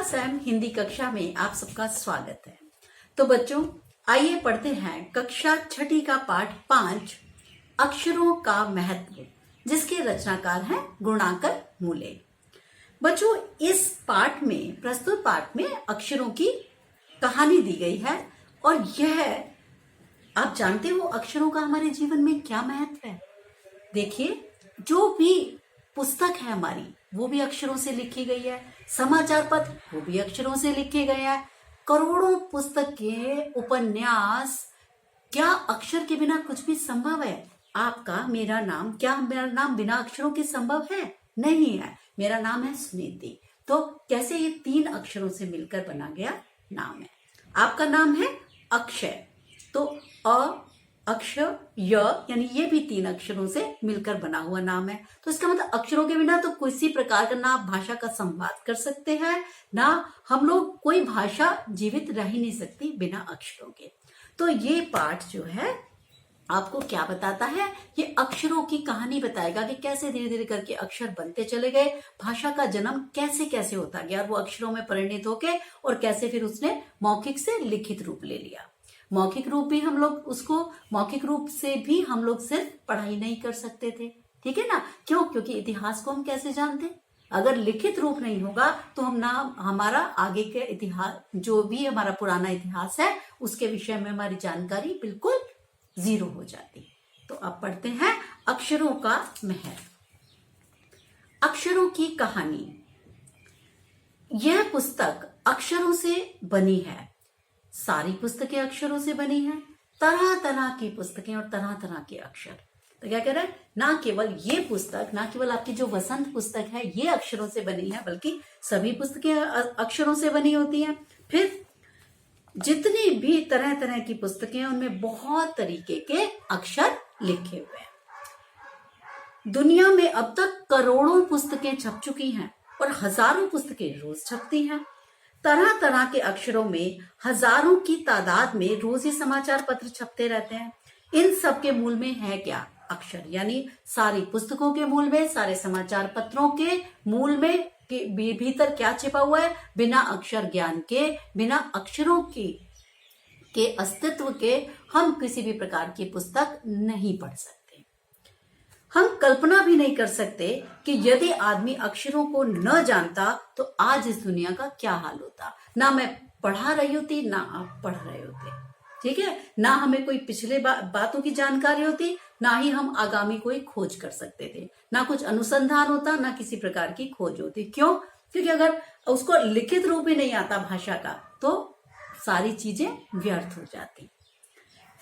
Class M Hindi कक्षा में आप सबका स्वागत है। तो बच्चों, आइए पढ़ते हैं कक्षा छठी का पाठ 5 अक्षरों का महत्व, जिसके रचनाकार हैं गुणाकर मूले। बच्चों, इस पाठ में, प्रस्तुत पाठ में अक्षरों की कहानी दी गई है और यह आप जानते हो अक्षरों का हमारे जीवन में क्या महत्व है। देखिए, जो भी पुस्तक है हमारी वो भी अक्षरों से लिखी गई है, समाचार पत्र वो भी अक्षरों से लिखे गए हैं, करोड़ों पुस्तकें, उपन्यास, क्या अक्षर के बिना कुछ भी संभव है? आपका, मेरा नाम, क्या मेरा नाम बिना अक्षरों के संभव है? नहीं है। मेरा नाम है सुनीति। तो कैसे ये 3 अक्षरों से मिलकर बना गया नाम है। आपका नाम है अक्षय, तो अ, अक्षर, य, यानी ये भी 3 अक्षरों से मिलकर बना हुआ नाम है। तो इसका मतलब अक्षरों के बिना तो किसी प्रकार का ना भाषा का संवाद कर सकते हैं, ना हम लोग, कोई भाषा जीवित रह ही नहीं सकती बिना अक्षरों के। तो ये पाठ जो है आपको क्या बताता है? ये अक्षरों की कहानी बताएगा कि कैसे धीरे धीरे करके अक्षर बनते चले गए, भाषा का जन्म कैसे कैसे होता गया और वो अक्षरों में परिणित होके और कैसे फिर उसने मौखिक से लिखित रूप ले लिया। मौखिक रूप भी हम लोग उसको, मौखिक रूप से भी हम लोग सिर्फ पढ़ाई नहीं कर सकते थे, ठीक है ना? क्यों? क्योंकि इतिहास को हम कैसे जानते? अगर लिखित रूप नहीं होगा तो हम ना, हमारा आगे के इतिहास, जो भी हमारा पुराना इतिहास है उसके विषय में हमारी जानकारी बिल्कुल जीरो हो जाती। तो अब पढ़ते हैं अक्षरों का महत्व। अक्षरों की कहानी। यह पुस्तक अक्षरों से बनी है। सारी पुस्तकें अक्षरों से बनी हैं। तरह तरह की पुस्तकें और तरह तरह के अक्षर। तो क्या कह रहा है? ना केवल ये पुस्तक, ना केवल आपकी जो वसंत पुस्तक है ये अक्षरों से बनी है, बल्कि सभी पुस्तकें अक्षरों से बनी होती हैं। फिर जितनी भी तरह तरह की पुस्तकें हैं उनमें बहुत तरीके के अक्षर लिखे हुए हैं। दुनिया में अब तक करोड़ों पुस्तकें छप चुकी हैं और हजारों पुस्तकें रोज छपती हैं। तरह तरह के अक्षरों में हजारों की तादाद में रोज ही समाचार पत्र छपते रहते हैं। इन सब के मूल में है क्या? अक्षर। यानी सारी पुस्तकों के मूल में, सारे समाचार पत्रों के मूल में भीतर क्या छिपा हुआ है? बिना अक्षर ज्ञान के, बिना अक्षरों के अस्तित्व के हम किसी भी प्रकार की पुस्तक नहीं पढ़ सकते। हम कल्पना भी नहीं कर सकते कि यदि आदमी अक्षरों को न जानता तो आज इस दुनिया का क्या हाल होता। ना मैं पढ़ा रही होती, ना आप पढ़ रहे होते, ठीक है? ना हमें कोई पिछले बातों की जानकारी होती, ना ही हम आगामी कोई खोज कर सकते थे, ना कुछ अनुसंधान होता, ना किसी प्रकार की खोज होती। क्यों? क्योंकि अगर उसको लिखित रूप ही नहीं आता भाषा का तो सारी चीजें व्यर्थ हो जाती।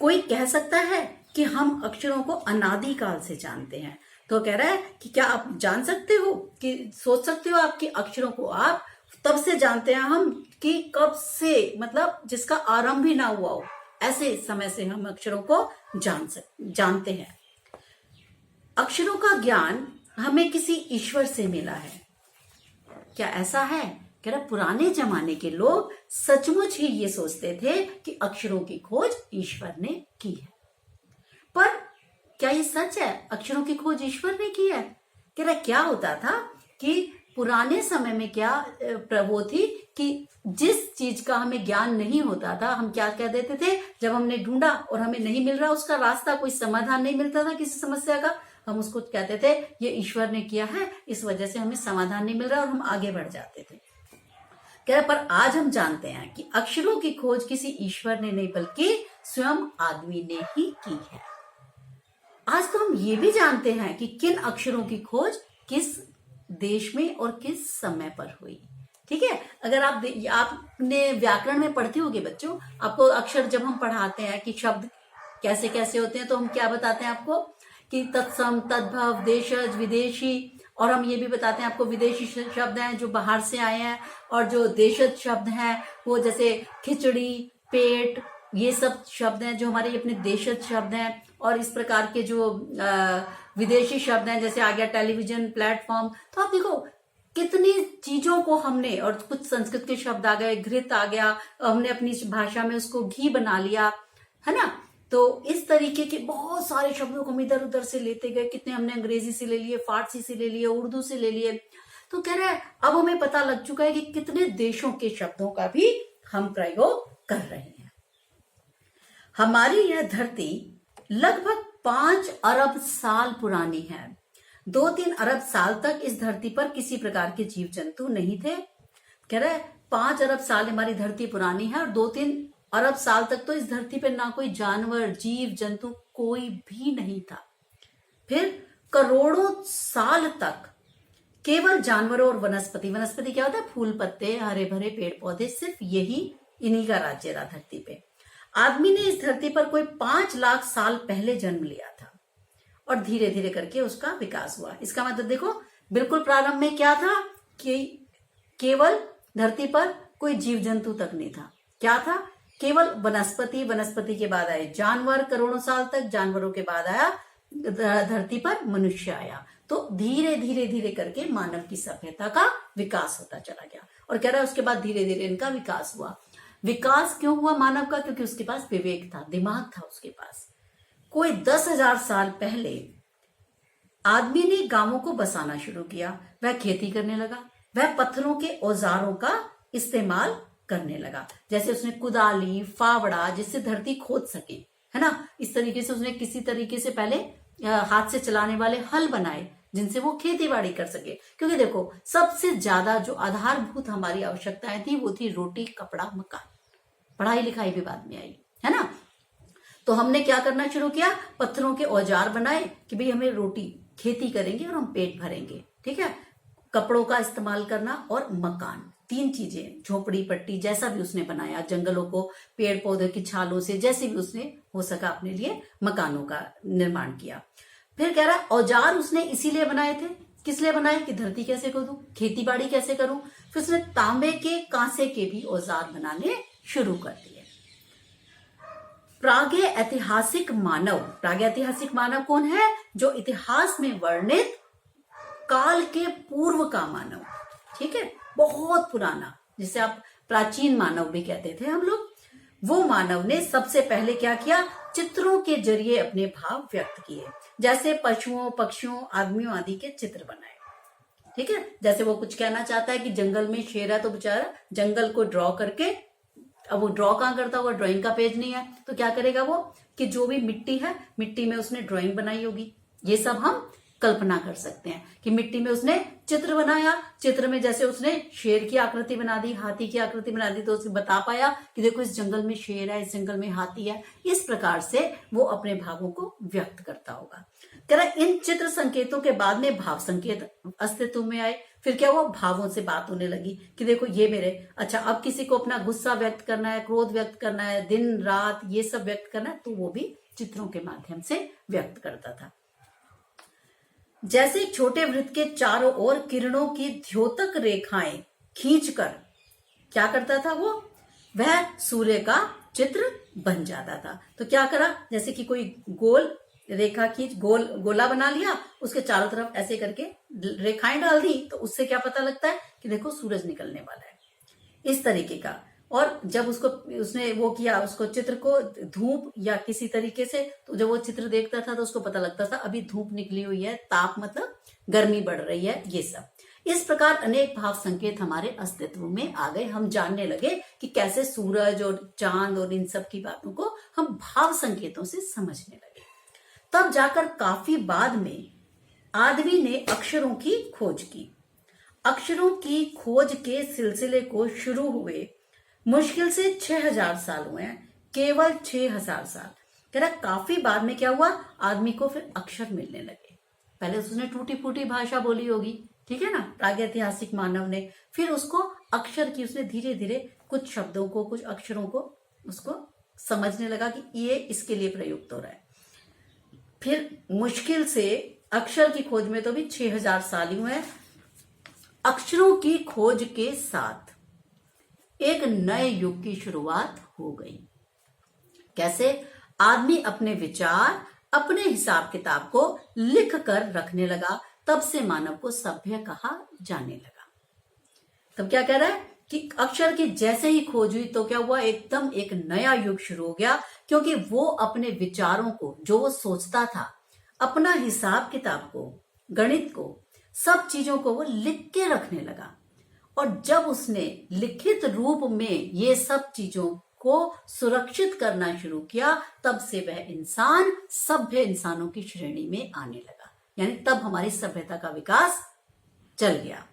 कोई कह सकता है कि हम अक्षरों को अनादिकाल से जानते हैं। तो कह रहा है कि क्या आप जान सकते हो, कि सोच सकते हो आपके अक्षरों को आप तब से जानते हैं हम, कि कब से, मतलब जिसका आरंभ ही ना हुआ हो, ऐसे समय से हम अक्षरों को जानते हैं। अक्षरों का ज्ञान हमें किसी ईश्वर से मिला है। क्या ऐसा है? कह रहा पुराने जमाने के लोग सचमुच ही ये सोचते थे कि अक्षरों की खोज ईश्वर ने की है। पर क्या ये सच है? अक्षरों की खोज ईश्वर ने की है? कह रहा क्या होता था कि पुराने समय में क्या वो थी कि जिस चीज का हमें ज्ञान नहीं होता था, हम क्या कह देते थे? जब हमने ढूंढा और हमें नहीं मिल रहा उसका रास्ता, कोई समाधान नहीं मिलता था किसी समस्या का, हम उसको कहते थे ये ईश्वर ने किया है, इस वजह से हमें समाधान नहीं मिल रहा और हम आगे बढ़ जाते थे। कह रहे पर आज हम जानते हैं कि अक्षरों की खोज किसी ईश्वर ने नहीं, बल्कि स्वयं आदमी ने ही की है। आज तो हम ये भी जानते हैं कि किन अक्षरों की खोज किस देश में और किस समय पर हुई, ठीक है? अगर आपने व्याकरण में पढ़ते होंगे बच्चों, आपको अक्षर जब हम पढ़ाते हैं कि शब्द कैसे कैसे होते हैं, तो हम क्या बताते हैं आपको? कि तत्सम, तद्भव, देशज, विदेशी, और हम ये भी बताते हैं आपको विदेशी शब्द हैं जो बाहर से आए हैं, और जो देशज शब्द हैं वो जैसे खिचड़ी, पेट, ये सब शब्द हैं जो हमारे अपने देशज शब्द हैं। और इस प्रकार के जो विदेशी शब्द हैं, जैसे आ गया टेलीविजन, प्लेटफॉर्म। तो आप देखो कितनी चीजों को हमने, और कुछ संस्कृत के शब्द आ गए, घृत आ गया, हमने अपनी भाषा में उसको घी बना लिया, है ना? तो इस तरीके के बहुत सारे शब्दों को हम इधर उधर से लेते गए। कितने हमने अंग्रेजी से ले लिए, फारसी से ले लिए, उर्दू से ले लिए। तो कह रहा है अब हमें पता लग चुका है कि कितने देशों के शब्दों का भी हम प्रयोग कर रहे हैं। हमारी यह धरती लगभग 5 अरब साल पुरानी है। 2-3 अरब साल तक इस धरती पर किसी प्रकार के जीव जंतु नहीं थे। कह रहा है 5 अरब साल हमारी धरती पुरानी है और 2-3 अरब साल तक तो इस धरती पर ना कोई जानवर, जीव जंतु कोई भी नहीं था। फिर करोड़ों साल तक केवल जानवरों और वनस्पति, वनस्पति क्या होता है, फूल पत्ते, हरे भरे पेड़ पौधे, सिर्फ यही इन्हीं का राज्य रहा धरती पे। आदमी ने इस धरती पर कोई 5 लाख साल पहले जन्म लिया था और धीरे धीरे करके उसका विकास हुआ। इसका मतलब देखो, बिल्कुल प्रारंभ में क्या था कि केवल धरती पर कोई जीव जंतु तक नहीं था। क्या था? केवल वनस्पति, वनस्पति के बाद आए जानवर, करोड़ों साल तक जानवरों के बाद आया धरती पर मनुष्य आया। तो धीरे धीरे धीरे करके मानव की सभ्यता का विकास होता चला गया। और कह रहा है उसके बाद धीरे धीरे इनका विकास हुआ। विकास क्यों हुआ मानव का? क्योंकि उसके पास विवेक था, दिमाग था उसके पास। कोई 10,000 साल पहले आदमी ने गांवों को बसाना शुरू किया। वह खेती करने लगा, वह पत्थरों के औजारों का इस्तेमाल करने लगा। जैसे उसने कुदाली, फावड़ा, जिससे धरती खोद सके, है ना। इस तरीके से उसने किसी तरीके से पहले हाथ से चलाने वाले हल बनाए जिनसे वो खेती बाड़ी कर सके। क्योंकि देखो, सबसे ज्यादा जो आधारभूत हमारी आवश्यकताएं थी वो थी रोटी, कपड़ा, मकान। पढ़ाई लिखाई भी बाद में आई, है ना। तो हमने क्या करना शुरू किया? पत्थरों के औजार बनाए कि भाई हमें रोटी, खेती करेंगे और हम पेट भरेंगे, ठीक है। कपड़ों का इस्तेमाल करना और मकान, 3 चीजें, झोपड़ी पट्टी जैसा भी उसने बनाया, जंगलों को पेड़ पौधे की छालों से जैसे भी उसने हो सका अपने लिए मकानों का निर्माण किया। फिर कह रहा है औजार उसने इसीलिए बनाए थे, किस लिए बनाए? कि धरती कैसे खोदूं, खेती बाड़ी कैसे करूं। फिर उसने तांबे के, कांसे के भी औजार बनाने शुरू कर दिए। प्रागैतिहासिक मानव, प्रागैतिहासिक मानव कौन है? जो इतिहास में वर्णित काल के पूर्व का मानव, ठीक है, बहुत पुराना, जिसे आप प्राचीन मानव भी कहते थे हम लोग। वो मानव ने सबसे पहले क्या किया? चित्रों के जरिए अपने भाव व्यक्त किए। जैसे पशुओं, पक्षियों, आदमियों आदि के चित्र बनाए, ठीक है। जैसे वो कुछ कहना चाहता है कि जंगल में शेर है, तो बेचारा जंगल को ड्रॉ करके, अब वो ड्रॉ कहाँ करता होगा? ड्राइंग का पेज नहीं है तो क्या करेगा वो? कि जो भी मिट्टी है, मिट्टी में उसने ड्राइंग बनाई होगी। ये सब हम कल्पना कर सकते हैं कि मिट्टी में उसने चित्र बनाया, चित्र में जैसे उसने शेर की आकृति बना दी, हाथी की आकृति बना दी, तो उसे बता पाया कि देखो इस जंगल में शेर है, इस जंगल में हाथी है। इस प्रकार से वो अपने भावों को व्यक्त करता होगा। कह रहा इन चित्र संकेतों के बाद में भाव संकेत अस्तित्व में आए। फिर क्या हुआ? भावों से बात होने लगी कि देखो ये मेरे, अच्छा अब किसी को अपना गुस्सा व्यक्त करना है, क्रोध व्यक्त करना है, दिन रात ये सब व्यक्त करना है, तो वो भी चित्रों के माध्यम से व्यक्त करता था। जैसे छोटे वृत्त के चारों ओर किरणों की द्योतक रेखाएं खींचकर क्या करता था वो? वह सूर्य का चित्र बन जाता था। तो क्या करा? जैसे कि कोई गोल रेखा खींच, गोला बना लिया, उसके चारों तरफ ऐसे करके रेखाएं डाल दी, तो उससे क्या पता लगता है कि देखो सूरज निकलने वाला है, इस तरीके का। और जब उसने वो किया, उसको चित्र को धूप या किसी तरीके से, तो जब वो चित्र देखता था तो उसको पता लगता था अभी धूप निकली हुई है, ताप मतलब गर्मी बढ़ रही है, ये सब। इस प्रकार अनेक भाव संकेत हमारे अस्तित्व में आ गए। हम जानने लगे कि कैसे सूरज और चांद और इन सब की बातों को हम भाव संकेतों से समझने लगे। तब जाकर काफी बाद में आदमी ने अक्षरों की खोज की। अक्षरों की खोज के सिलसिले को शुरू हुए मुश्किल से 6,000 साल हुए हैं, केवल 6,000 साल। कह रहा काफी बाद में क्या हुआ? आदमी को फिर अक्षर मिलने लगे। पहले उसने टूटी फूटी भाषा बोली होगी, ठीक है ना, प्रागैतिहासिक मानव ने। फिर उसको अक्षर की, उसने धीरे धीरे कुछ शब्दों को, कुछ अक्षरों को उसको समझने लगा कि ये इसके लिए प्रयुक्त हो रहा है। फिर मुश्किल से अक्षर की खोज में तो भी 6,000 साल ही हुए हैं। अक्षरों की खोज के साथ एक नए युग की शुरुआत हो गई। कैसे? आदमी अपने विचार, अपने हिसाब किताब को लिख कर रखने लगा। तब से मानव को सभ्य कहा जाने लगा। तब क्या कह रहा है कि अक्षर की जैसे ही खोज हुई तो क्या हुआ? एकदम एक नया युग शुरू हो गया, क्योंकि वो अपने विचारों को, जो वो सोचता था, अपना हिसाब किताब को, गणित को सब चीजों को वो लिख के रखने लगा। और जब उसने लिखित रूप में ये सब चीजों को सुरक्षित करना शुरू किया, तब से वह इंसान सभ्य इंसानों की श्रेणी में आने लगा। यानी तब हमारी सभ्यता का विकास चल गया।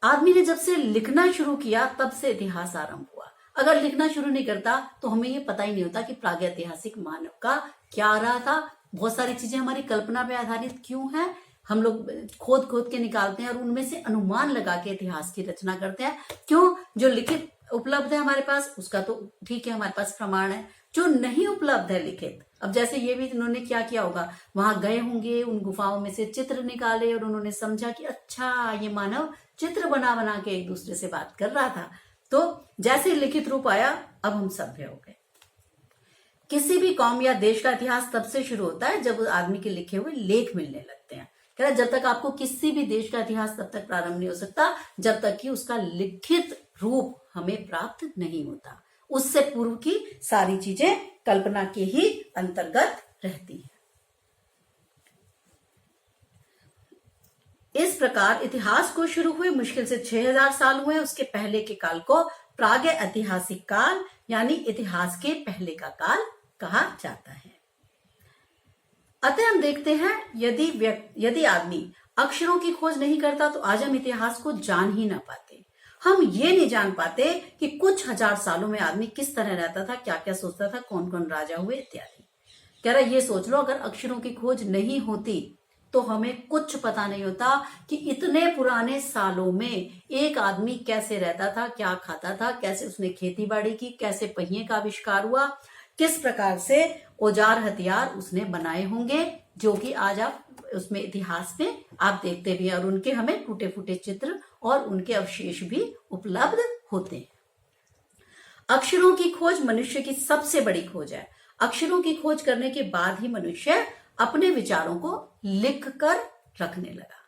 आदमी ने जब से लिखना शुरू किया, तब से इतिहास आरंभ हुआ। अगर लिखना शुरू नहीं करता तो हमें ये पता ही नहीं होता कि प्रागैतिहासिक मानव का क्या रहा था। बहुत सारी चीजें हमारी कल्पना पे आधारित क्यों है, हम लोग खोद खोद के निकालते हैं और उनमें से अनुमान लगा के इतिहास की रचना करते हैं। क्यों? जो लिखित उपलब्ध है हमारे पास उसका तो ठीक है, हमारे पास प्रमाण है। जो नहीं उपलब्ध है लिखित, अब जैसे ये भी इन्होंने क्या किया होगा, वहां गए होंगे, उन गुफाओं में से चित्र निकाले और उन्होंने समझा कि अच्छा ये मानव चित्र बना बना के एक दूसरे से बात कर रहा था। तो जैसे लिखित रूप आया, अब हम सभ्य हो गए। किसी भी कौम या देश का इतिहास तब से शुरू होता है जब आदमी के लिखे हुए लेख मिलने लगते हैं। कह रहा जब तक आपको किसी भी देश का इतिहास तब तक प्रारंभ नहीं हो सकता जब तक कि उसका लिखित रूप हमें प्राप्त नहीं होता। उससे पूर्व की सारी चीजें कल्पना के ही अंतर्गत रहती हैं। इस प्रकार इतिहास को शुरू हुए मुश्किल से 6000 साल हुए। उसके पहले के काल को प्रागैतिहासिक काल यानी इतिहास के पहले का काल कहा जाता है। अतः हम देखते हैं यदि आदमी अक्षरों की खोज नहीं करता तो आज हम इतिहास को जान ही ना पाते। हम ये नहीं जान पाते कि कुछ हजार सालों में आदमी किस तरह रहता था, क्या क्या सोचता था, कौन कौन राजा हुए इत्यादि। कह रहा ये सोच लो, अगर अक्षरों की खोज नहीं होती तो हमें कुछ पता नहीं होता कि इतने पुराने सालों में एक आदमी कैसे रहता था, क्या खाता था, कैसे उसने खेती बाड़ी की, कैसे पहिए का आविष्कार हुआ, किस प्रकार से औजार हथियार उसने बनाए होंगे, जो कि आज आप उसमें इतिहास में आप देखते भी हैं और उनके हमें टूटे फूटे चित्र और उनके अवशेष भी उपलब्ध होते हैं। अक्षरों की खोज मनुष्य की सबसे बड़ी खोज है। अक्षरों की खोज करने के बाद ही मनुष्य अपने विचारों को लिख कर रखने लगा।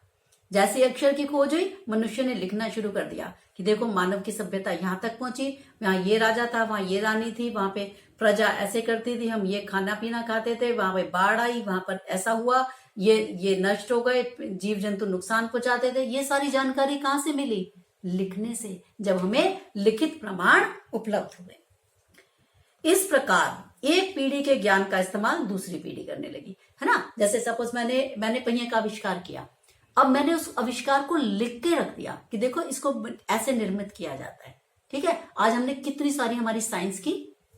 जैसे अक्षर की खोज हुई, मनुष्य ने लिखना शुरू कर दिया कि देखो मानव की सभ्यता यहाँ तक पहुंची, वहां ये राजा था, वहां ये रानी थी, वहां पे प्रजा ऐसे करती थी, हम ये खाना पीना खाते थे, वहां पे बाढ़ आई, वहां पर ऐसा हुआ, ये नष्ट हो गए, जीव जंतु नुकसान पहुंचाते थे। ये सारी जानकारी कहाँ से मिली? लिखने से, जब हमें लिखित प्रमाण उपलब्ध हुए। इस प्रकार एक पीढ़ी के ज्ञान का इस्तेमाल दूसरी पीढ़ी करने लगी, है ना। जैसे सपोज मैंने पहिए का आविष्कार किया, अब मैंने उस आविष्कार को लिख के रख दिया कि देखो इसको ऐसे निर्मित किया जाता है। ठीक है, आज हमने कितनी सारी हमारी साइंस की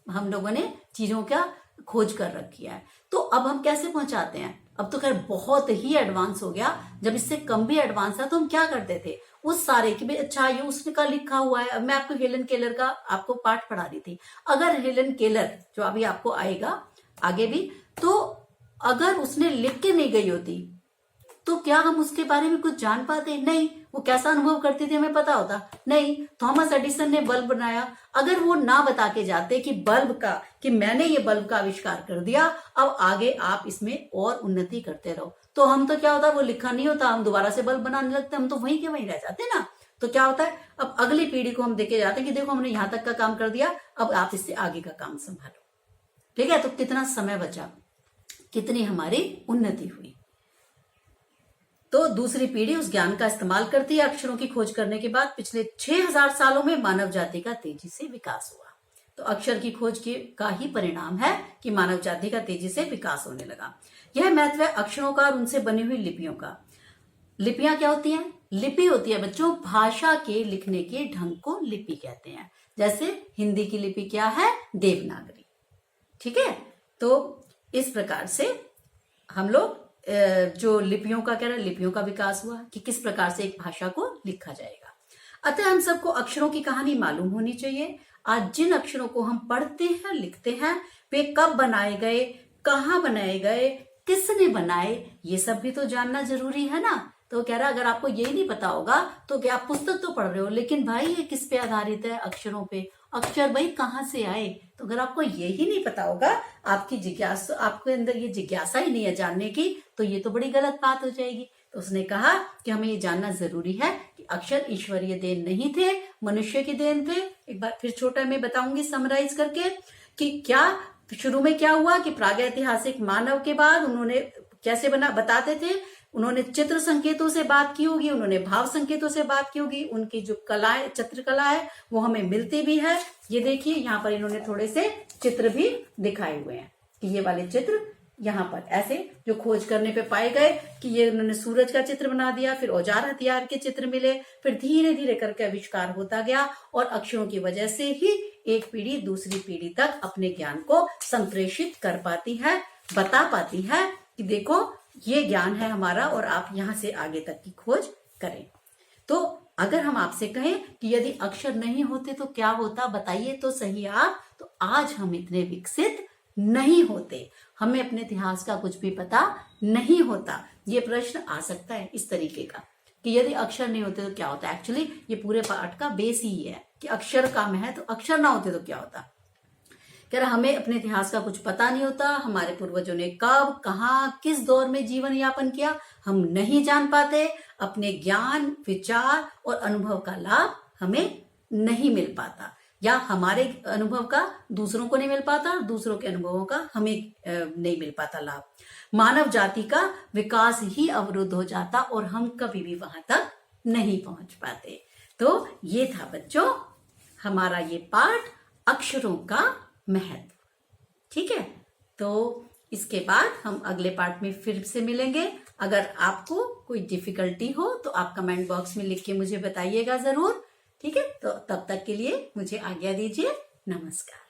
हम लोगों ने चीजों का खोज कर रखी है। तो अब हम कैसे पहुंचाते हैं? अब तो खैर बहुत ही एडवांस हो गया। जब इससे कम भी एडवांस है तो हम क्या करते थे, उस सारे की भी अच्छा ये उसने का लिखा हुआ है। अब मैं आपको हेलन केलर का आपको पाठ पढ़ा रही थी। अगर हेलन केलर जो अभी आपको आएगा आगे भी, तो अगर उसने लिख के नहीं गई होती तो क्या हम उसके बारे में कुछ जान पाते? नहीं। वो कैसा अनुभव करती थी हमें पता होता? नहीं। थॉमस एडिसन ने बल्ब बनाया, अगर वो ना बता के जाते कि बल्ब का, कि मैंने ये बल्ब का आविष्कार कर दिया, अब आगे आप इसमें और उन्नति करते रहो, तो हम तो क्या होता, वो लिखा नहीं होता, हम दोबारा से बल्ब बनाने लगते, हम तो वहीं के वहीं रह जाते ना। तो क्या होता है, अब अगली पीढ़ी को हम देके जाते हैं कि देखो हमने यहां तक का काम कर दिया, अब आप इससे आगे का काम संभालो। ठीक है, तो कितना समय बचा, कितनी हमारी उन्नति हुई। तो दूसरी पीढ़ी उस ज्ञान का इस्तेमाल करती है। अक्षरों की खोज करने के बाद पिछले 6000 सालों में मानव जाति का तेजी से विकास हुआ। तो अक्षर की खोज का ही परिणाम है कि मानव जाति का तेजी से विकास होने लगा। यह महत्व है अक्षरों का और उनसे बनी हुई लिपियों का। लिपियां क्या होती हैं? लिपि होती है बच्चों, भाषा के लिखने के ढंग को लिपि कहते हैं। जैसे हिंदी की लिपि क्या है? देवनागरी। ठीक है, तो इस प्रकार से हम लोग जो लिपियों का कह रहे हैं, लिपियों का विकास हुआ कि किस प्रकार से एक भाषा को लिखा जाएगा। अतः हम सबको अक्षरों की कहानी मालूम होनी चाहिए। आज जिन अक्षरों को हम पढ़ते हैं, लिखते हैं, वे कब बनाए गए, कहाँ बनाए गए, किसने बनाए, ये सब भी तो जानना जरूरी है ना। तो कह रहा अगर आपको यही नहीं पता होगा तो क्या आप पुस्तक तो पढ़ रहे हो, लेकिन भाई ये किस पे आधारित है? अक्षरों पे। अक्षर भाई कहाँ से आए? तो अगर आपको यही नहीं पता होगा, आपकी जिज्ञासा, आपके अंदर ये जिज्ञासा ही नहीं है जानने की, तो ये तो बड़ी गलत बात हो जाएगी। तो उसने कहा कि हमें ये जानना जरूरी है कि अक्षर ईश्वरीय देन नहीं थे, मनुष्य की देन थे। एक बार फिर छोटा मैं बताऊंगी समराइज करके कि क्या शुरू में क्या हुआ कि प्रागैतिहासिक मानव के बाद उन्होंने कैसे बताते थे उन्होंने चित्र संकेतों से बात की होगी, उन्होंने भाव संकेतों से बात की होगी, उनकी जो कलाएं, चित्रकला है वो हमें मिलती भी है। ये देखिए यहाँ पर इन्होंने थोड़े से चित्र भी दिखाए हुए हैं कि ये वाले चित्र यहाँ पर ऐसे जो खोज करने पे पाए गए कि ये उन्होंने सूरज का चित्र बना दिया, फिर औजार हथियार के चित्र मिले, फिर धीरे धीरे करके आविष्कार होता गया और अक्षरों की वजह से ही एक पीढ़ी दूसरी पीढ़ी तक अपने ज्ञान को संप्रेषित कर पाती है, बता पाती है कि देखो ये ज्ञान है हमारा और आप यहाँ से आगे तक की खोज करें। तो अगर हम आपसे कहें कि यदि अक्षर नहीं होते तो क्या होता, बताइए तो सही आप, तो आज हम इतने विकसित नहीं होते, हमें अपने इतिहास का कुछ भी पता नहीं होता। ये प्रश्न आ सकता है इस तरीके का कि यदि अक्षर नहीं होते तो क्या होता। एक्चुअली ये पूरे पाठ का बेस ही है कि अक्षर कम है, तो अक्षर ना होते तो क्या होता। कह रहा हमें अपने इतिहास का कुछ पता नहीं होता, हमारे पूर्वजों ने कब, कहाँ, किस दौर में जीवन यापन किया हम नहीं जान पाते, अपने ज्ञान, विचार और अनुभव का लाभ हमें नहीं मिल पाता, या हमारे अनुभव का दूसरों को नहीं मिल पाता और दूसरों के अनुभवों का हमें नहीं मिल पाता लाभ। मानव जाति का विकास ही अवरुद्ध हो जाता और हम कभी भी वहां तक नहीं पहुंच पाते। तो ये था बच्चों हमारा ये पाठ, अक्षरों का महत्व। ठीक है, तो इसके बाद हम अगले पार्ट में फिर से मिलेंगे। अगर आपको कोई डिफिकल्टी हो तो आप कमेंट बॉक्स में लिख के मुझे बताइएगा जरूर। ठीक है, तो तब तक के लिए मुझे आज्ञा दीजिए। नमस्कार।